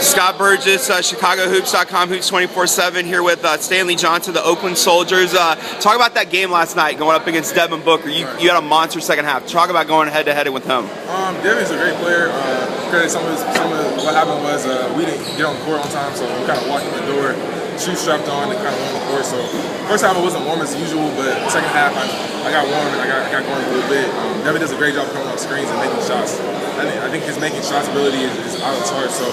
Scott Burgess, ChicagoHoops.com, Hoops 24/7, here with Stanley Johnson, the Oakland Soldiers. Talk about that game last night, going up against Devin Booker. You had a monster second half. Talk about going head-to-head with him. Devin's a great player. Credit some of what happened was we didn't get on the court on time, so we kind of walked in the door, shoes strapped on, and kind of went on the court. So first half I wasn't warm as usual, but second half I got warm and I got going a little bit. Devin does a great job coming off screens and making shots. I think his making shots ability is out of the charts. So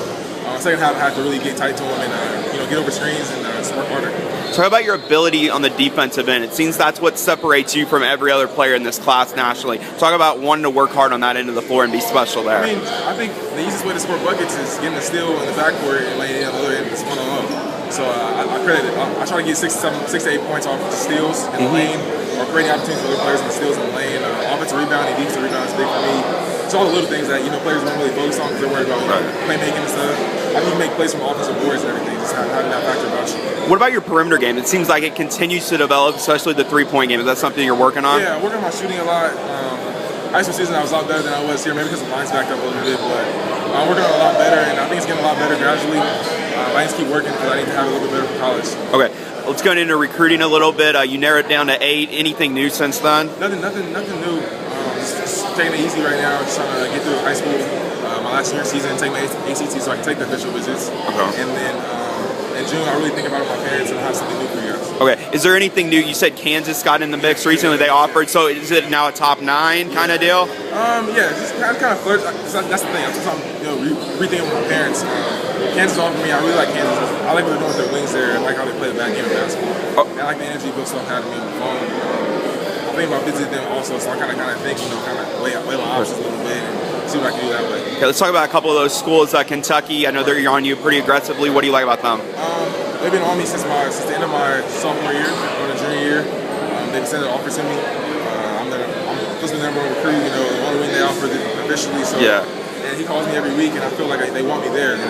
second half I had to really get tight to him and get over screens and work harder. Talk about your ability on the defensive end. It seems that's what separates you from every other player in this class nationally. Talk about wanting to work hard on that end of the floor and be special there. I think the easiest way to score buckets is getting a steal in the backcourt and laying it on the other end. It's one-on-one. So I credit it. I try to get 6 to 8 points off the steals in the lane, or creating opportunities for other players in the steals in the lane. Offensive rebounding, defensive rebound is big for me. It's all the little things that players don't really focus on because they're worried about playmaking and stuff. How do you make plays from offensive boards and everything? Just having that factor about you. What about your perimeter game? It seems like it continues to develop, especially the three-point game. Is that something you're working on? Yeah, working on my shooting a lot. High school season I was a lot better than I was here, maybe because the line's backed up a little bit, but I'm working on a lot better, and I think it's getting a lot better gradually. I need to keep working because I need to have a little bit better for college. Okay, let's go into recruiting a little bit. You narrowed down to 8. Anything new since then? Nothing new. Just taking it easy right now. Just trying to get through high school, my last year season, and take my ACT so I can take the official visits. Okay. And then in June, I really think about my parents and have something new for you guys. Okay. Is there anything new? You said Kansas got in the mix recently. They offered. So is it now a top 9 kind of deal? Yeah, just kind of flirt. That's the thing. I'm just rethinking with my parents. Kansas offered me. I really like Kansas. I like what they're doing with their wings there. I like how they play the back end of basketball. I like the energy Bill Self had me on the phone. I think about visiting them also, so I kind of think, kind of weigh my options a little bit and see what I can do that way. Okay, let's talk about a couple of those schools. Kentucky, I know they're on you pretty aggressively. What do you like about them? They've been on me since the end of my sophomore year, or the junior year. They've extended an offer to me. I'm supposed to be the number 1 recruit. The only win they offered officially. So yeah. And he calls me every week, and I feel like they want me there. And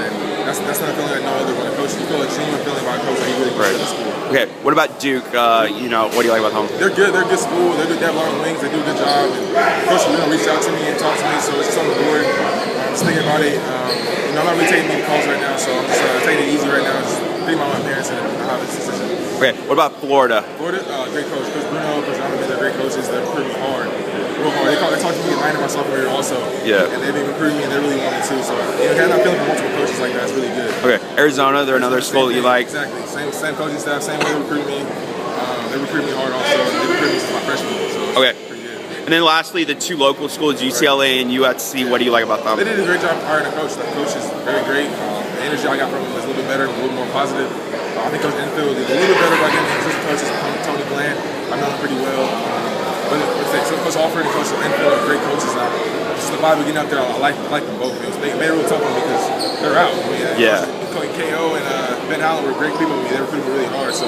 that's not a feeling that no other one coach. You feel a genuine feeling by a coach that he really wants to school. Okay, what about Duke? What do you like about them? They're good. They're a good school. They have a lot of wings. They do a good job. And Coach reached out to me and talked to me, so it's just on the board. I'm just thinking about it. I'm not really taking any calls right now, so I'm just taking it easy right now. Just thinking about my parents and how this decision. Okay, what about Florida? Florida, great coach. Coach Bruno, Coach Donovan, they're great coaches. They're recruiting me hard. Real hard. They talked to me at the end of my sophomore year also. Yeah. And they've been recruiting me, and they really want me too. So having that feeling for multiple coaches like that is really good. Okay, Arizona, they're another school that you like. Exactly. Same coaching staff, same way they recruit me. They recruit me hard also. They recruit me since my freshman year. So okay. Pretty good. And then lastly, the 2 local schools, UCLA and USC. What do you like about them? They did a great job hiring a coach. That coach is very great. The energy I got from him was a little bit better, a little more positive. I think Coach Enfield did a little bit better by getting assistant coaches. Tony Bland, I know him pretty well. So Coach Alford and Coach Enfield are great coaches. Just the vibe of getting up there, I like them both. They made it real tough on me because they're out. Yeah. Coach KO and Ben Allen were great people with me. They recruited me really hard. So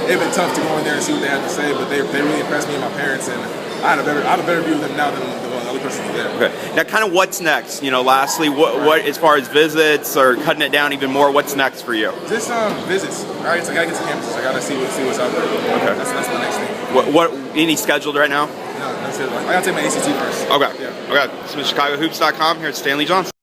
it's been tough to go in there and see what they had to say, but they really impressed me and my parents, and I have a better view of them now than the other coaches were there. Okay. Now, kind of what's next? Lastly, what as far as visits or cutting it down even more, what's next for you? Just visits. I gotta get to campuses. I gotta see what's out there. Okay. That's the next thing. What any scheduled right now? No, that's it. I gotta take my ACT first. Okay. Yeah. Okay. So ChicagoHoops.com here at Stanley Johnson.